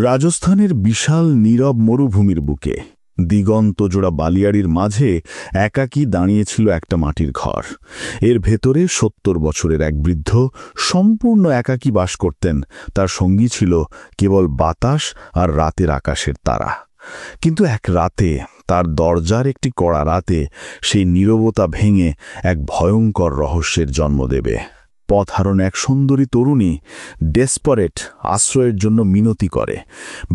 রাজস্থানের বিশাল নীরব মরুভূমির বুকে দিগন্তজোড়া বালিয়াড়ির মাঝে একাকী দাঁড়িয়েছিল একটা মাটির ঘর। এর ভেতরে ৭০ বছরের এক বৃদ্ধ সম্পূর্ণ একাকী বাস করতেন। তার সঙ্গী ছিল কেবল বাতাস আর রাতের আকাশের তারা। কিন্তু এক রাতে, তার দরজার একটি কড়া রাতে, সেই নীরবতা ভেঙে এক ভয়ঙ্কর রহস্যের জন্ম দেবে। পথ হারানো এক সুন্দরী তরুণী ডেসপারেট আশ্রয়ের জন্য মিনতি করে।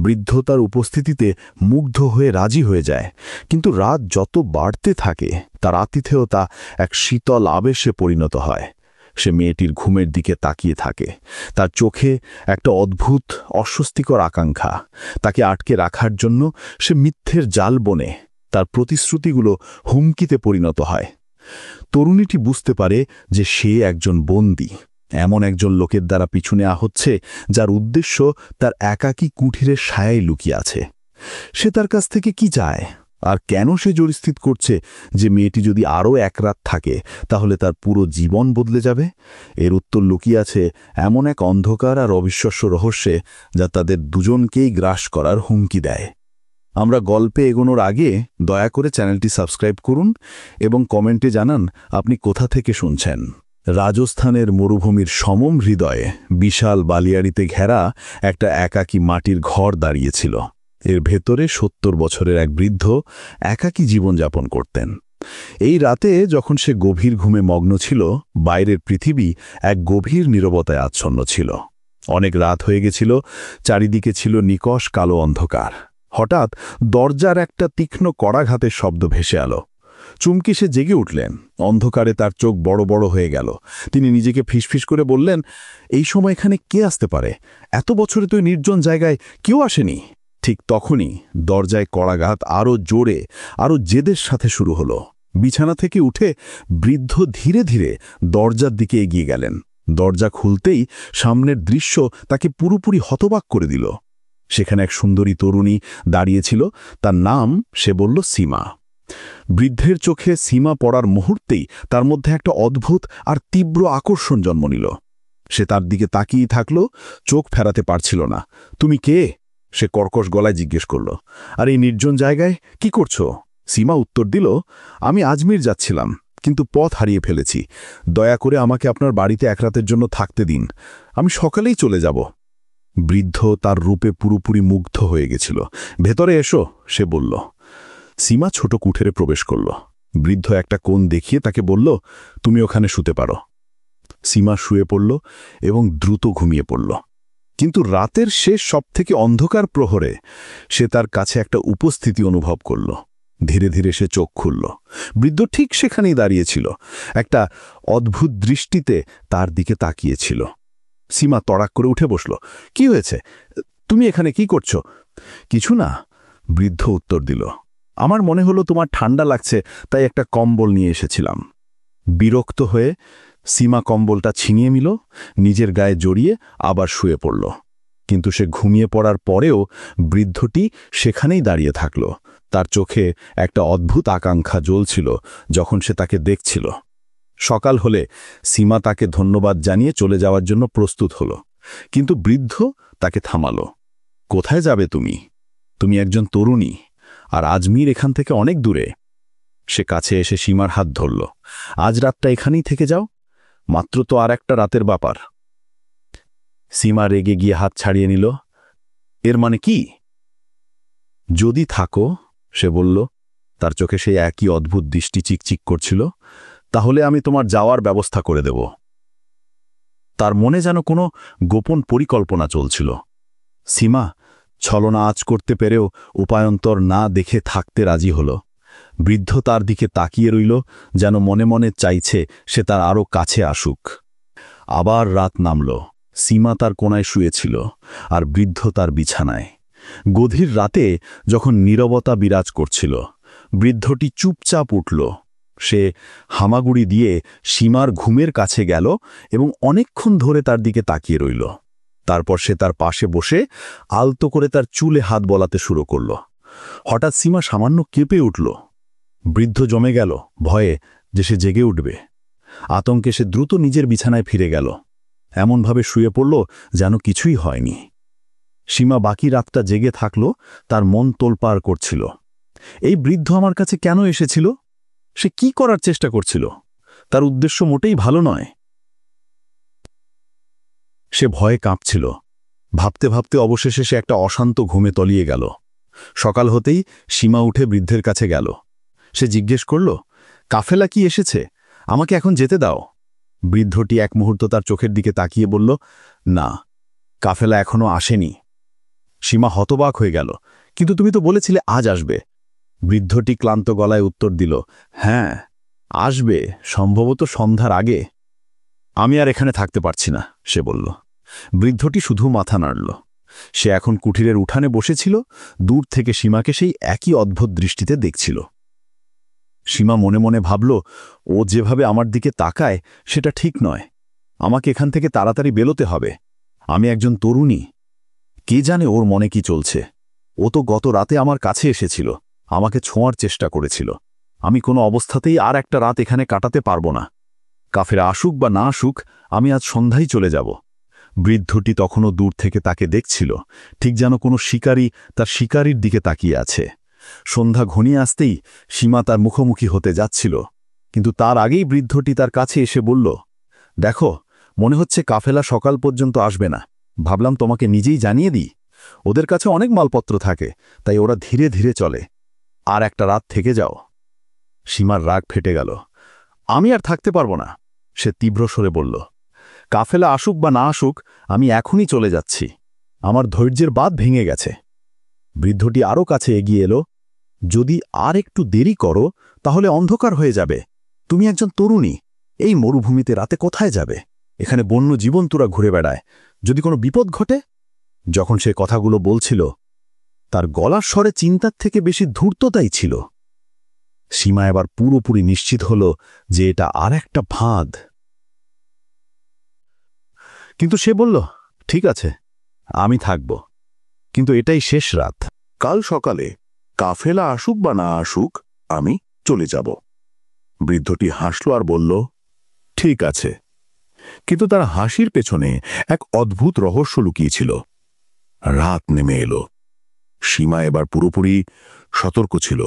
বৃদ্ধ তার উপস্থিতিতে মুগ্ধ হয়ে রাজি হয়ে যায়। কিন্তু রাত যত বাড়তে থাকে, তার আতিথেয়তা এক শীতল আবেশে পরিণত হয়। সে মেয়েটির ঘুমের দিকে তাকিয়ে থাকে। তার চোখে একটা অদ্ভুত অস্বস্তিকর আকাঙ্ক্ষা। তাকে আটকে রাখার জন্য সে মিথ্যের জাল বনে। তার প্রতিশ্রুতিগুলো হুমকিতে পরিণত হয়। তরুণীটি বুঝতে পারে যে সে একজন বন্দী, এমন একজন লোকের দ্বারা পিছু নেওয়া হচ্ছে, যার উদ্দেশ্য তার একাকী কুঠিরের ছায়ায় লুকিয়ে আছে। সে তার কাছ থেকে কি চায়, আর কেন সে জোরস্থিত করছে যে মেয়েটি যদি আরও এক রাত থাকে তাহলে তার পুরো জীবন বদলে যাবে? এর উত্তর লুকিয়ে আছে এমন এক অন্ধকার আর অবিশ্বাস্য রহস্যে, যা তাদের দুজনকেই গ্রাস করার হুমকি দেয়। আমরা গল্পে এগোনোর আগে দয়া করে চ্যানেলটি সাবস্ক্রাইব করুন এবং কমেন্টে জানান আপনি কোথা থেকে শুনছেন। রাজস্থানের মরুভূমির সমম হৃদয়ে বিশাল বালিয়াড়িতে ঘেরা একটা একাকী মাটির ঘর দাঁড়িয়েছিল। এর ভেতরে ৭০ বছরের এক বৃদ্ধ একাকী জীবনযাপন করতেন। এই রাতে যখন সে গভীর ঘুমে মগ্ন ছিল, বাইরের পৃথিবী এক গভীর নীরবতায় আচ্ছন্ন ছিল। অনেক রাত হয়ে গেছিল, চারিদিকে ছিল নিকষ কালো অন্ধকার। হঠাৎ দরজার একটা তীক্ষ্ণ কড়াঘাতের শব্দ ভেসে এলো। চুমকি সে জেগে উঠলেন। অন্ধকারে তার চোখ বড় বড় হয়ে গেল। তিনি নিজেকে ফিসফিস করে বললেন, এই সময় এখানে কে আসতে পারে? এত বছরে তো নির্জন জায়গায় কেউ আসেনি। ঠিক তখনই দরজায় কড়াঘাত আরও জোরে, আরও জেদের সাথে শুরু হলো। বিছানা থেকে উঠে বৃদ্ধ ধীরে ধীরে দরজার দিকে এগিয়ে গেলেন। দরজা খুলতেই সামনের দৃশ্য তাকে পুরোপুরি হতবাক করে দিল। সেখানে এক সুন্দরী তরুণী দাঁড়িয়েছিল। তার নাম, সে বলল, সীমা। বৃদ্ধের চোখে সীমা পড়ার মুহূর্তেই তার মধ্যে একটা অদ্ভুত আর তীব্র আকর্ষণ জন্ম নিল। সে তার দিকে তাকিয়ে থাকল, চোখ ফেরাতে পারছিল না। তুমি কে? সে কর্কশ গলায় জিজ্ঞেস করল। আর এই নির্জন জায়গায় কি করছো? সীমা উত্তর দিল, আমি আজমির যাচ্ছিলাম, কিন্তু পথ হারিয়ে ফেলেছি। দয়া করে আমাকে আপনার বাড়িতে এক রাতের জন্য থাকতে দিন। আমি সকালেই চলে যাব। বৃদ্ধ তার রূপে পুরোপুরি মুগ্ধ হয়ে গেছিল। ভেতরে এসো, সে বলল। সীমা ছোট কুঠেরে প্রবেশ করল। বৃদ্ধ একটা কোণ দেখিয়ে তাকে বলল, তুমি ওখানে শুতে পারো। সীমা শুয়ে পড়ল এবং দ্রুত ঘুমিয়ে পড়ল। কিন্তু রাতের শেষ সবথেকে অন্ধকার প্রহরে সে তার কাছে একটা উপস্থিতি অনুভব করল। ধীরে ধীরে সে চোখ খুলল। বৃদ্ধ ঠিক সেখানেই দাঁড়িয়েছিল, একটা অদ্ভুত দৃষ্টিতে তার দিকে তাকিয়েছিল। সীমা তড়াক করে উঠে বসল। কি হয়েছে? তুমি এখানে কি করছো? কিছু না, বৃদ্ধ উত্তর দিল। আমার মনে হলো তোমার ঠান্ডা লাগছে, তাই একটা কম্বল নিয়ে এসেছিলাম। বিরক্ত হয়ে সীমা কম্বলটা ছিনিয়ে নিল, নিজের গায়ে জড়িয়ে আবার শুয়ে পড়ল। কিন্তু সে ঘুমিয়ে পড়ার পরেও বৃদ্ধটি সেখানেই দাঁড়িয়ে থাকল। তার চোখে একটা অদ্ভুত আকাঙ্ক্ষা জ্বলছিল যখন সে তাকে দেখছিল। সকাল হলে সীমা তাকে ধন্যবাদ জানিয়ে চলে যাওয়ার জন্য প্রস্তুত হল। কিন্তু বৃদ্ধ তাকে থামালো। কোথায় যাবে তুমি? তুমি একজন তরুণী, আর আজমির এখান থেকে অনেক দূরে। সে কাছে এসে সীমার হাত ধরল। আজ রাতটা এখানেই থেকে যাও, মাত্র তো আর একটা রাতের ব্যাপার। সীমা রেগে গিয়ে হাত ছাড়িয়ে নিল। এর মানে কি? যদি থাকো, সে বলল। তার চোখে সেই একই অদ্ভুত দৃষ্টি চিকচিক করছিল। তাহলে আমি তোমার যাওয়ার ব্যবস্থা করে দেব। তার মনে যেন কোনো গোপন পরিকল্পনা চলছিল। সীমা ছলনা আঁচ করতে পেরেও উপায়ন্তর না দেখে থাকতে রাজি হল। বৃদ্ধ তার দিকে তাকিয়ে রইল, যেন মনে মনে চাইছে সে তার আরও কাছে আসুক। আবার রাত নামল। সীমা তার কোণায় শুয়েছিল, আর বৃদ্ধ তার বিছানায়। গভীর রাতে যখন নীরবতা বিরাজ করছিল, বৃদ্ধটি চুপচাপ উঠল। সে হামাগুড়ি দিয়ে সীমার ঘুমের কাছে গেল এবং অনেকক্ষণ ধরে তার দিকে তাকিয়ে রইল। তারপর সে তার পাশে বসে আলতো করে তার চুলে হাত বলাতে শুরু করল। হঠাৎ সীমা সামান্য কেঁপে উঠল। বৃদ্ধ জমে গেল ভয়ে যে সে জেগে উঠবে। আতঙ্কে সে দ্রুত নিজের বিছানায় ফিরে গেল। এমনভাবে শুয়ে পড়ল যেন কিছুই হয়নি। সীমা বাকি রাতটা জেগে থাকল, তার মন তোলপাড় করছিল। এই বৃদ্ধ আমার কাছে কেন এসেছিল? সে কি করার চেষ্টা করছিল? তার উদ্দেশ্য মোটেই ভালো নয়। সে ভয়ে কাঁপছিল। ভাবতে ভাবতে অবশেষে সে একটা অশান্ত ঘুমে তলিয়ে গেল। সকাল হতেই সীমা উঠে বৃদ্ধের কাছে গেল। সে জিজ্ঞেস করল, কাফেলা কি এসেছে? আমাকে এখন যেতে দাও। বৃদ্ধটি এক মুহূর্ত তার চোখের দিকে তাকিয়ে বলল, না, কাফেলা এখনো আসেনি। সীমা হতবাক হয়ে গেল। কিন্তু তুমি তো বলেছিলে আজ আসবে। বৃদ্ধটি ক্লান্ত গলায় উত্তর দিল, হ্যাঁ, আসবে, সম্ভবত সন্ধ্যার আগে। আমি আর এখানে থাকতে পারছি না, সে বলল। বৃদ্ধটি শুধু মাথা নাড়ল। সে এখন কুঠিরের উঠানে বসেছিল, দূর থেকে সীমাকে সেই একই অদ্ভুত দৃষ্টিতে দেখছিল। সীমা মনে মনে ভাবল, ও যেভাবে আমার দিকে তাকায় সেটা ঠিক নয়। আমাকে এখান থেকে তাড়াতাড়ি বেরোতে হবে। আমি একজন তরুণী। কে জানে ওর মনে কি চলছে। ও তো গত রাতে আমার কাছে এসেছিল, আমাকে ছোঁয়ার চেষ্টা করেছিল। আমি কোনো অবস্থাতেই আর একটা রাত এখানে কাটাতে পারব না। কাফেরা আসুক বা না আসুক, আমি আজ সন্ধ্যায় চলে যাব। বৃদ্ধটি তখনও দূর থেকে তাকে দেখছিল, ঠিক যেন কোনো শিকারী তার শিকারীর দিকে তাকিয়ে আছে। সন্ধ্যা ঘনিয়ে আসতেই সীমা তার মুখোমুখি হতে যাচ্ছিল, কিন্তু তার আগেই বৃদ্ধটি তার কাছে এসে বলল, দেখো, মনে হচ্ছে কাফেলা সকাল পর্যন্ত আসবে না। ভাবলাম তোমাকে নিজেই জানিয়ে দিই। ওদের কাছে অনেক মালপত্র থাকে, তাই ওরা ধীরে ধীরে চলে। আর একটা রাত থেকে যাও। সীমার রাগ ফেটে গেল। আমি আর থাকতে পারব না, সে তীব্র স্বরে বলল। কাফেলা আসুক বা না আসুক, আমি এখনই চলে যাচ্ছি। আমার ধৈর্যের বাঁধ ভেঙে গেছে। বৃদ্ধটি আরও কাছে এগিয়ে এলো। যদি আর একটু দেরি করো তাহলে অন্ধকার হয়ে যাবে। তুমি একজন তরুণী, এই মরুভূমিতে রাতে কোথায় যাবে? এখানে বন্য জীবন্তরা ঘুরে বেড়ায়। যদি কোনো বিপদ ঘটে। যখন সে কথাগুলো বলছিল, তার গলার স্বরে চিন্তার থেকে বেশি ধূর্ততাই ছিল। সীমা এবার পুরোপুরি নিশ্চিত হল যে এটা আর একটা ফাঁদ। কিন্তু সে বলল, ঠিক আছে, আমি থাকব, কিন্তু এটাই শেষ রাত। কাল সকালে কাফেলা আসুক বা না আসুক, আমি চলে যাব। বৃদ্ধটি হাসল আর বলল, ঠিক আছে। কিন্তু তার হাসির পেছনে এক অদ্ভুত রহস্য লুকিয়েছিল। রাত নেমে এলো। সীমা এবার পুরোপুরি সতর্ক ছিল।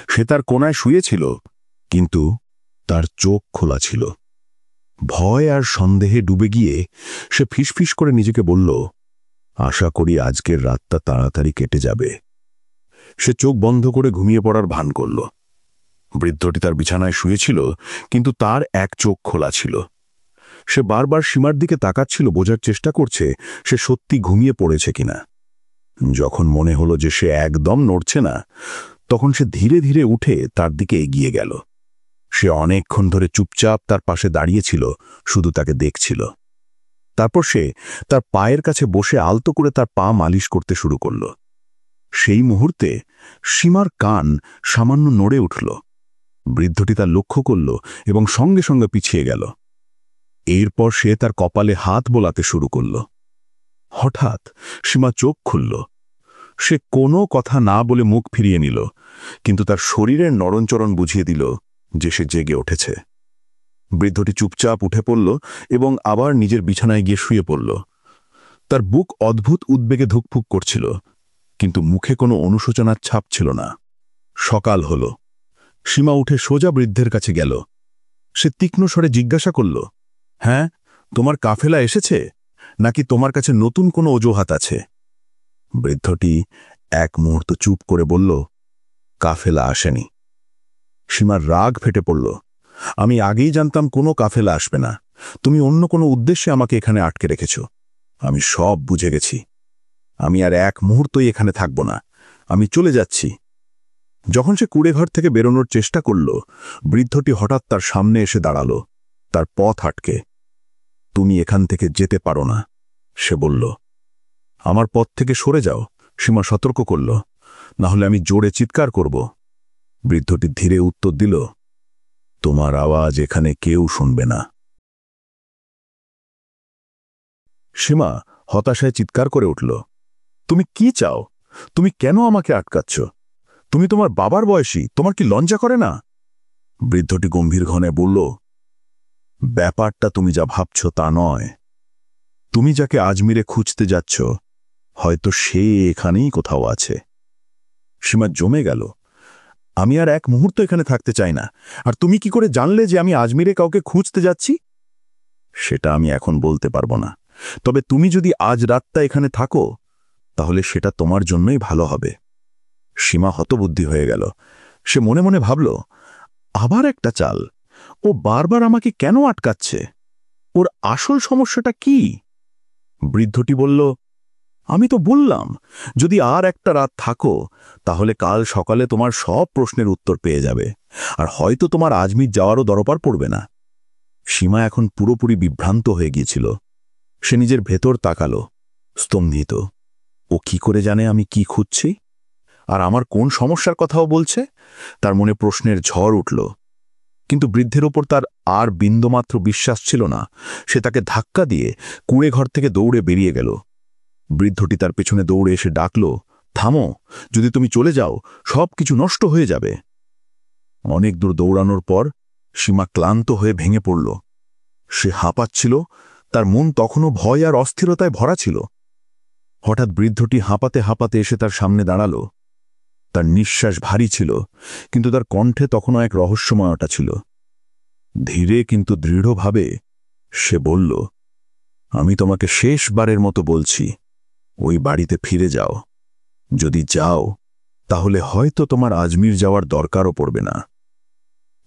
সে তার কোণায় শুয়েছিল, কিন্তু তার চোখ খোলা ছিল। ভয় আর সন্দেহে ডুবে গিয়ে সে ফিসফিস করে নিজেকে বলল, আশা করি আজকের রাতটা তাড়াতাড়ি কেটে যাবে। সে চোখ বন্ধ করে ঘুমিয়ে পড়ার ভান করল। বৃদ্ধটি তার বিছানায় শুয়েছিল, কিন্তু তার এক চোখ খোলা ছিল। সে বারবার সীমার দিকে তাকাচ্ছিল, বোঝার চেষ্টা করছে সে সত্যি ঘুমিয়ে পড়েছে কিনা। যখন মনে হলো যে সে একদম নড়ছে না, তখন সে ধীরে ধীরে উঠে তার দিকে এগিয়ে গেল। সে অনেকক্ষণ ধরে চুপচাপ তার পাশে দাঁড়িয়েছিল, শুধু তাকে দেখছিল। তারপর সে তার পায়ের কাছে বসে আলতো করে তার পা মালিশ করতে শুরু করল। সেই মুহূর্তে সীমার কান সামান্য নড়ে উঠল। বৃদ্ধটি তার লক্ষ্য করল এবং সঙ্গে সঙ্গে পিছিয়ে গেল। এরপর সে তার কপালে হাত বোলাতে শুরু করল। হঠাৎ সীমা চোখ খুলল। সে কোনো কথা না বলে মুখ ফিরিয়ে নিল, কিন্তু তার শরীরের নড়নচড়ন বুঝিয়ে দিল যে সে জেগে উঠেছে। বৃদ্ধটি চুপচাপ উঠে পড়ল এবং আবার নিজের বিছানায় গিয়ে শুয়ে পড়ল। তার বুক অদ্ভুত উদ্বেগে ধুকফুক করছিল, কিন্তু মুখে কোনো অনুশোচনার ছাপ ছিল না। সকাল হল। সীমা উঠে সোজা বৃদ্ধের কাছে গেল। সে তীক্ষ্ণ স্বরে জিজ্ঞাসা করল, হ্যাঁ, তোমার কাফেলা এসেছে, নাকি তোমার কাছে নতুন কোনো অজুহাত আছে? বৃদ্ধটি এক মুহূর্ত চুপ করে বলল, কাফেলা আসেনি। সীমার রাগ ফেটে পড়ল। আমি আগেই জানতাম কোনো কাফেলা আসবে না। তুমি অন্য কোনো উদ্দেশ্যে আমাকে এখানে আটকে রেখেছ। আমি সব বুঝে গেছি। আমি আর এক মুহূর্তই এখানে থাকব না। আমি চলে যাচ্ছি। যখন সে কুড়েঘর থেকে বেরোনোর চেষ্টা করল, বৃদ্ধটি হঠাৎ তার সামনে এসে দাঁড়াল, তার পথ আটকে। তুমি এখান থেকে যেতে পারো না, সে বলল। আমার পথ থেকে সরে যাও, সীমা সতর্ক করল, না হলে আমি জোরে চিৎকার করব। বৃদ্ধটি ধীরে উত্তর দিল, তোমার আওয়াজ এখানে কেউ শুনবে না। সীমা হতাশায় চিৎকার করে উঠল, তুমি কি চাও? তুমি কেন আমাকে আটকাচ্ছ? তুমি তোমার বাবার বয়সী, তোমার কি লজ্জা করে না? বৃদ্ধটি গম্ভীর ঘনে বলল, ব্যাপারটা তুমি যা ভাবছ তা নয়। তুমি যাকে আজমিরে খুঁজতে যাচ্ছ, হয়তো সে এখানেই কোথাও আছে। সীমা জমে গেল। আমি আর এক মুহূর্ত এখানে থাকতে চাই না। আর তুমি কি করে জানলে যে আমি আজমিরে কাউকে খুঁজতে যাচ্ছি? সেটা আমি এখন বলতে পারবো না, তবে তুমি যদি আজ রাতটা এখানে থাকো তাহলে সেটা তোমার জন্যই ভালো হবে। সীমা হতবুদ্ধি হয়ে গেল। সে মনে মনে ভাবল, আবার একটা চাল। ও বারবার আমাকে কেন আটকাচ্ছে? ওর আসল সমস্যাটা কি? বৃদ্ধটি বলল, আমি তো বললাম, যদি আর একটা রাত থাকো তাহলে কাল সকালে তোমার সব প্রশ্নের উত্তর পেয়ে যাবে, আর হয়তো তোমার আজমির যাওয়ারও দরকার পড়বে না। সীমা এখন পুরোপুরি বিভ্রান্ত হয়ে গিয়েছিল। সে নিজের ভেতর তাকালো, স্তম্ভিত। ও কি করে জানে আমি কি খুঁজছি, আর আমার কোন সমস্যার কথাও বলছে? তার মনে প্রশ্নের ঝড় উঠল। কিন্তু বৃদ্ধের ওপর তার আর বিন্দুমাত্র বিশ্বাস ছিল না। সে তাকে ধাক্কা দিয়ে কুঁড়ে ঘর থেকে দৌড়ে বেরিয়ে গেল। বৃদ্ধটি তার পেছনে দৌড়ে এসে ডাকল, থামো, যদি তুমি চলে যাও সব কিছু নষ্ট হয়ে যাবে। অনেক দূর দৌড়ানোর পর সীমা ক্লান্ত হয়ে ভেঙে পড়ল। সে হাঁপাচ্ছিল, তার মন তখনও ভয় আর অস্থিরতায় ভরা ছিল। হঠাৎ বৃদ্ধটি হাঁপাতে হাঁপাতে এসে তার সামনে দাঁড়াল। তার নিঃশ্বাস ভারী ছিল, কিন্তু তার কণ্ঠে তখনও এক রহস্যময়তা ছিল। ধীরে কিন্তু দৃঢ়ভাবে সে বলল, আমি তোমাকে শেষবারের মতো বলছি, ওই বাড়িতে ফিরে যাও। যদি যাও তাহলে হয়তো তোমার আজমির যাওয়ার দরকারও পড়বে না।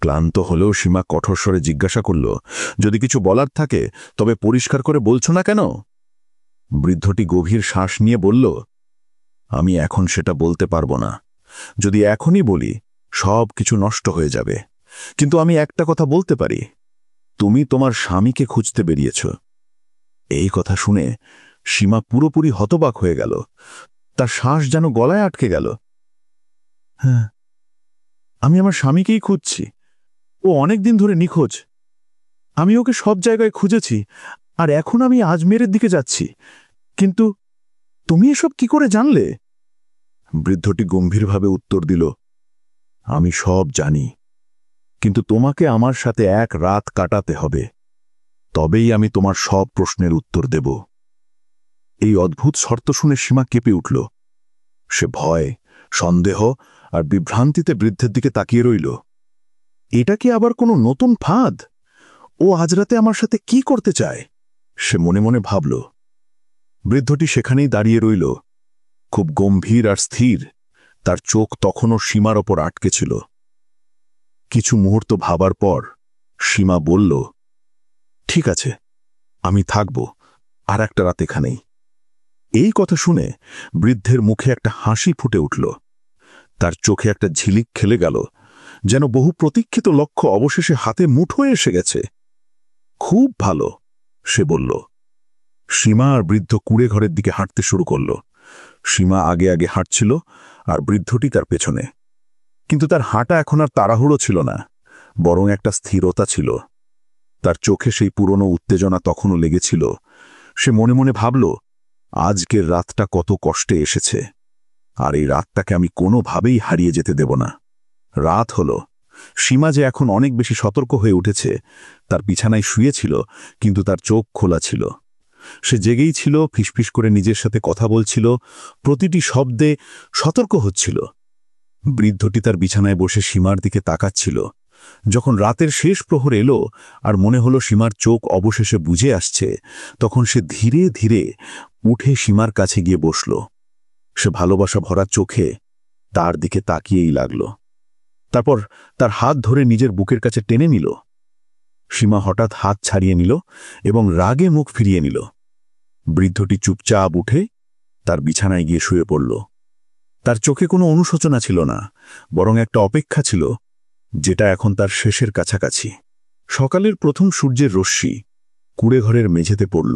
ক্লান্ত হলেও সীমা কঠোর স্বরে জিজ্ঞাসা করল, যদি কিছু বলার থাকে তবে পরিষ্কার করে বলছো না কেন? বৃদ্ধটি গভীর শ্বাস নিয়ে বলল, আমি এখন সেটা বলতে পারবো না। যদি এখনই বলি সব কিছু নষ্ট হয়ে যাবে। কিন্তু আমি একটা কথা বলতে পারি, তুমি তোমার স্বামীকে খুঁজতে বেরিয়েছ। এই কথা শুনে সীমা পুরোপুরি হতবাক হয়ে গেল। তার শ্বাস যেন গলায় আটকে গেল। হ্যাঁ, আমি আমার স্বামীকেই খুঁজছি। ও অনেক দিন ধরে নিখোঁজ। আমি ওকে সব জায়গায় খুঁজেছি, আর এখন আমি আজমেরের দিকে যাচ্ছি। কিন্তু তুমি এসব কি করে জানলে? বৃদ্ধটি গম্ভীরভাবে উত্তর দিল, আমি সব জানি, কিন্তু তোমাকে আমার সাথে এক রাত কাটাতে হবে, তবেই আমি তোমার সব প্রশ্নের উত্তর দেব। এই অদ্ভুত শর্ত শুনে সীমা কেঁপে উঠল। সে ভয়, সন্দেহ আর বিভ্রান্তিতে বৃদ্ধের দিকে তাকিয়ে রইল। এটা কি আবার কোনো নতুন ফাঁদ? ও আজ রাতে আমার সাথে কি করতে চায়? সে মনে মনে ভাবল। বৃদ্ধটি সেখানেই দাঁড়িয়ে রইল, খুব গম্ভীর আর স্থির। তার চোখ তখনও সীমার ওপর আটকে ছিল। কিছু মুহূর্ত ভাবার পর সীমা বলল, ঠিক আছে, আমি থাকব আর একটা রাত এখানেই। এই কথা শুনে বৃদ্ধের মুখে একটা হাসি ফুটে উঠল। তার চোখে একটা ঝিলিক খেলে গেল, যেন বহু প্রতীক্ষিত লক্ষ্য অবশেষে হাতে মুঠোয় এসে গেছে। খুব ভালো, সে বলল। সীমা আর বৃদ্ধ কুঁড়ে ঘরের দিকে হাঁটতে শুরু করল। সীমা আগে আগে হাঁটছিল আর বৃদ্ধটি তার পেছনে। কিন্তু তার হাঁটা এখন আর তাড়াহুড়ো ছিল না, বরং একটা স্থিরতা ছিল। তার চোখে সেই পুরনো উত্তেজনা তখনও লেগেছিল। সে মনে মনে ভাবল, আজকের রাতটা কত কষ্টে এসেছে, আর এই রাতটাকে আমি কোনোভাবেই হারিয়ে যেতে দেব না। রাত হল। সীমা যে এখন অনেক বেশি সতর্ক হয়ে উঠেছে। তার বিছানায় শুয়েছিল, কিন্তু তার চোখ খোলা ছিল। সে জেগেই ছিল, ফিসফিস করে নিজের সাথে কথা বলছিল, প্রতিটি শব্দে সতর্ক হচ্ছিল। বৃদ্ধটি তার বিছানায় বসে সীমার দিকে তাকাচ্ছিল। যখন রাতের শেষ প্রহর এলো আর মনে হলো সীমার চোখ অবশেষে বুঝে আসছে, তখন সে ধীরে ধীরে উঠে সীমার কাছে গিয়ে বসল। সে ভালোবাসা ভরা চোখে তার দিকে তাকিয়েই লাগল। তারপর তার হাত ধরে নিজের বুকের কাছে টেনে নিল। সীমা হঠাৎ হাত ছাড়িয়ে নিল এবং রাগে মুখ ফিরিয়ে নিল। বৃদ্ধটি চুপচাপ উঠে তার বিছানায় গিয়ে শুয়ে পড়ল। তার চোখে কোনো অনুশোচনা ছিল না, বরং একটা অপেক্ষা ছিল, যেটা এখন তার শেষের কাছাকাছি। সকালের প্রথম সূর্যের রশ্মি কুঁড়ে ঘরের মেঝেতে পড়ল।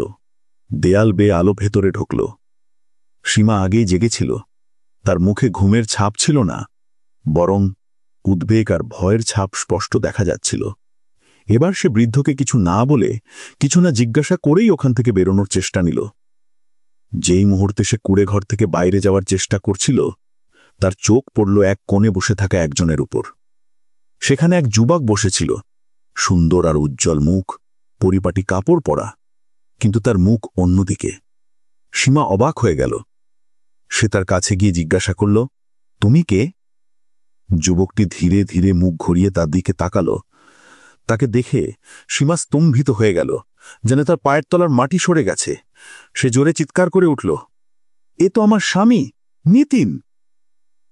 দেয়াল বেয়ে আলো ভেতরে ঢুকল। সীমা আগেই জেগেছিল। তার মুখে ঘুমের ছাপ ছিল না, বরং উদ্বেগ আর ভয়ের ছাপ স্পষ্ট দেখা যাচ্ছিল। এবার সে বৃদ্ধকে কিছু না বলে, কিছু না জিজ্ঞাসা করেই ওখান থেকে বেরোনোর চেষ্টা নিল। যেই মুহূর্তে সে কুঁড়ে ঘর থেকে বাইরে যাওয়ার চেষ্টা করছিল, তার চোখ পড়ল এক কোণে বসে থাকা একজনের উপর। সেখানে এক যুবক বসেছিল, সুন্দর আর উজ্জ্বল মুখ, পরিপাটি কাপড় পরা, কিন্তু তার মুখ অন্যদিকে। সীমা অবাক হয়ে গেল। সে তার কাছে গিয়ে জিজ্ঞাসা করল, তুমি কে? যুবকটি ধীরে ধীরে মুখ ঘুরিয়ে তার দিকে তাকালো। তাকে দেখে সীমা স্তম্ভিত হয়ে গেল, যেন তার পায়ের তলার মাটি সরে গেছে। সে জোরে চিৎকার করে উঠল, এ তো আমার স্বামী নিতিন।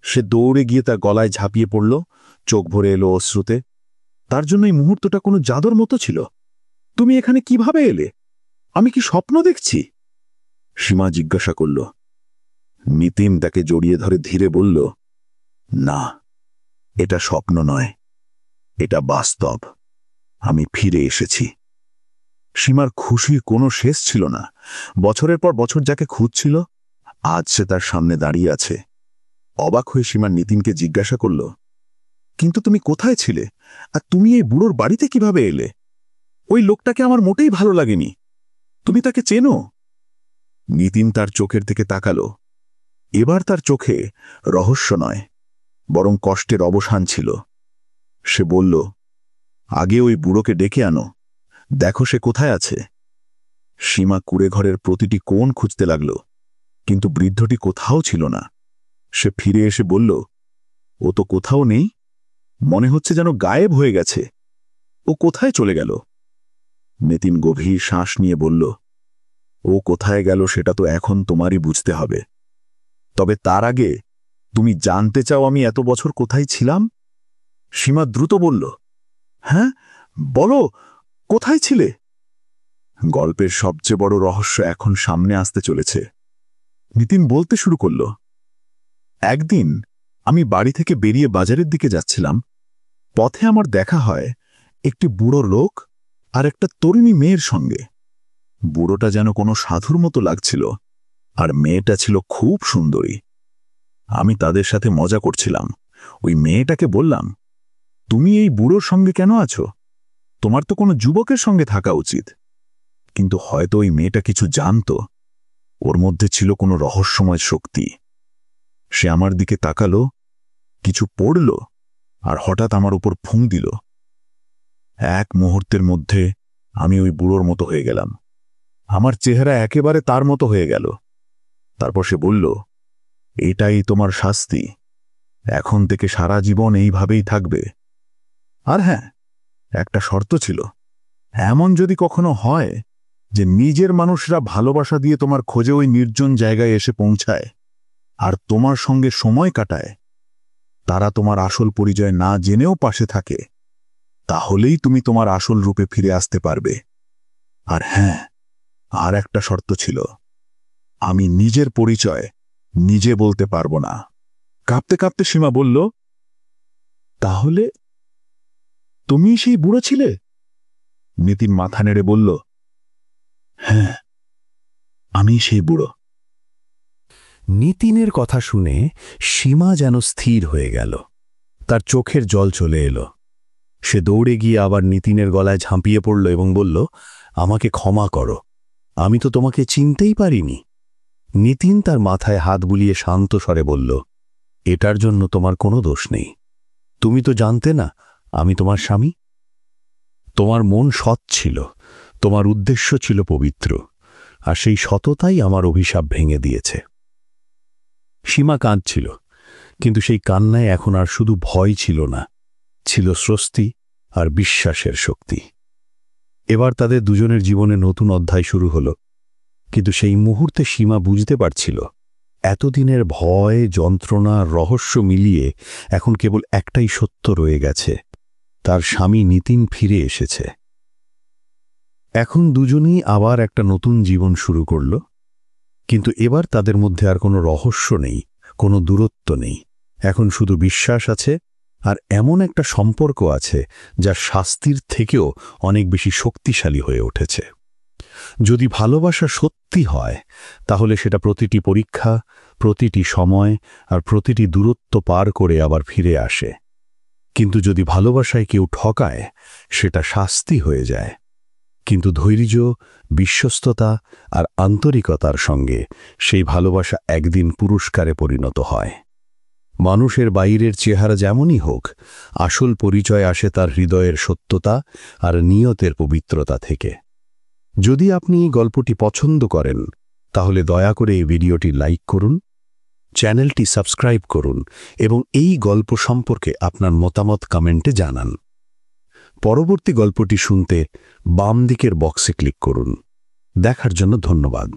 সে দৌড়ে গিয়ে তার গলায় ঝাঁপিয়ে পড়ল, চোখ ভরে এলো অশ্রুতে। তার জন্য এই মুহূর্তটা কোনো জাদুর মতো ছিল। তুমি এখানে কিভাবে এলে? আমি কি স্বপ্ন দেখছি? সীমা জিজ্ঞাসা করল। নিতিন তাকে জড়িয়ে ধরে ধীরে বলল, না, এটা স্বপ্ন নয়, এটা বাস্তব। আমি ফিরে এসেছি। সীমার খুশির কোনো শেষ ছিল না। বছরের পর বছর যাকে খুঁজছিল, আজ সে তার সামনে দাঁড়িয়ে আছে। অবাক হয়ে সীমা নিতিনকে জিজ্ঞাসা করল, কিন্তু তুমি কোথায় ছিলে, আর তুমি এই বুড়োর বাড়িতে কিভাবে এলে? ওই লোকটাকে আমার মোটেই ভালো লাগেনি। তুমি তাকে চেনো? নিতিন তার চোখের দিকে তাকালো। এবার তার চোখে রহস্য নয়, বরং কষ্টের অবসান ছিল। সে বলল, আগে ওই বুড়োকে ডেকে আনো, দেখো সে কোথায় আছে। সীমা কুঁড়েঘরের প্রতিটি কোণ খুঁজতে লাগল, কিন্তু বৃদ্ধটি কোথাও ছিল না। সে ফিরে এসে বলল, ও তো কোথাও নেই, মনে হচ্ছে যেন গায়েব হয়ে গেছে। ও কোথায় চলে গেল? নিতিন গভীর শ্বাস নিয়ে বলল, ও কোথায় গেল সেটা তো এখন তোমারই বুঝতে হবে। তবে তার আগে তুমি জানতে চাও আমি এত বছর কোথায় ছিলাম? সীমা দ্রুত বলল, হ্যাঁ বলো, কোথায় ছিলে? গল্পের সবচেয়ে বড় রহস্য এখন সামনে আসতে চলেছে। নিতিন বলতে শুরু করল, একদিন আমি বাড়ি থেকে বেরিয়ে বাজারের দিকে যাচ্ছিলাম। পথে আমার দেখা হয় একটি বুড়ো লোক আর একটা তরুণী মেয়ের সঙ্গে। বুড়োটা যেন কোনো সাধুর মতো লাগছিল, আর মেয়েটা ছিল খুব সুন্দরী। আমি তাদের সাথে মজা করছিলাম। ওই মেয়েটাকে বললাম, তুমি এই বুড়োর সঙ্গে কেন আছো? তোমার তো কোনো যুবকের সঙ্গে থাকা উচিত। কিন্তু হয়তো ওই মেয়েটা কিছু জানত। ওর মধ্যে ছিল কোনো রহস্যময় শক্তি। সে আমার দিকে তাকালো, কিছু পড়ল, আর হঠাৎ আমার উপর ফুঁক দিল। এক মুহূর্তের মধ্যে আমি ওই বুড়োর মতো হয়ে গেলাম। আমার চেহারা একেবারে তার মতো হয়ে গেল। তারপর সে বলল, এটাই তোমার শাস্তি। এখন থেকে সারা জীবন এইভাবেই থাকবে। আর হ্যাঁ, একটা শর্ত ছিল, এমন যদি কখনো হয় যে নিজের মানুষরা ভালোবাসা দিয়ে তোমার খোঁজে ওই নির্জন জায়গায় এসে পৌঁছায় আর তোমার সঙ্গে সময় কাটায়, তারা তোমার আসল পরিচয় না জেনেও পাশে থাকে, তাহলেই তুমি তোমার আসল রূপে ফিরে আসতে পারবে। আর হ্যাঁ, আর একটা শর্ত ছিল, আমি নিজের পরিচয় নিজে বলতে পারবো না। কাঁপতে কাঁপতে সীমা বলল, তাহলে তুমি সেই বুড়ো ছিলে? নিতিন মাথা নেড়ে বলল, হ্যাঁ, আমি সেই বুড়ো। নিতিনের কথা শুনে সীমা যেন স্থির হয়ে গেল। তার চোখের জল চলে এলো। সে দৌড়ে গিয়ে আবার নিতিনের গলায় ঝাঁপিয়ে পড়ল এবং বলল, আমাকে ক্ষমা করো, আমি তো তোমাকে চিনতেই পারিনি। নিতিন তার মাথায় হাত বুলিয়ে শান্ত স্বরে বলল, এটার জন্য তোমার কোনো দোষ নেই। তুমি তো জানতে না আমি তোমার স্বামী। তোমার মন সৎ ছিল, তোমার উদ্দেশ্য ছিল পবিত্র, আর সেই সততাই আমার অভিশাপ ভেঙে দিয়েছে। সীমা কাঁদছিল, কিন্তু সেই কান্নায় এখন আর শুধু ভয় ছিল না, ছিল স্বস্তি আর বিশ্বাসের শক্তি। এবার তাদের দুজনের জীবনে নতুন অধ্যায় শুরু হলো। কিন্তু সেই মুহূর্তে সীমা বুঝতে পারছিল, এতদিনের ভয়, যন্ত্রণা, রহস্য মিলিয়ে এখন কেবল একটাই সত্য রয়ে গেছে, তার স্বামী নিতিন ফিরে এসেছে। এখন দুজনেই আবার একটা নতুন জীবন শুরু করল। কিন্তু এবার তাদের মধ্যে আর কোনো রহস্য নেই, কোনো দূরত্ব নেই। এখন শুধু বিশ্বাস আছে, আর এমন একটা সম্পর্ক আছে যা শাস্তির থেকেও অনেক বেশি শক্তিশালী হয়ে উঠেছে। যদি ভালোবাসা সত্যি হয়, তাহলে সেটা প্রতিটি পরীক্ষা, প্রতিটি সময় আর প্রতিটি দূরত্ব পার করে আবার ফিরে আসে। কিন্তু যদি ভালোবাসায় কেউ ঠকায়, সেটা শাস্তি হয়ে যায়। কিন্তু ধৈর্য, বিশ্বস্ততা আর আন্তরিকতার সঙ্গে সেই ভালোবাসা একদিন পুরস্কারে পরিণত হয়। মানুষের বাইরের চেহারা যেমনই হোক, আসল পরিচয় আসে তার হৃদয়ের সত্যতা আর নিয়তের পবিত্রতা থেকে। যদি আপনি এই গল্পটি পছন্দ করেন, তাহলে দয়া করে এই ভিডিওটি লাইক করুন, চ্যানেলটি সাবস্ক্রাইব করুন এবং এই গল্প সম্পর্কে আপনার মতামত কমেন্টে জানান। পরবর্তী গল্পটি শুনতে বাম দিকের বক্সে ক্লিক করুন। দেখার জন্য ধন্যবাদ।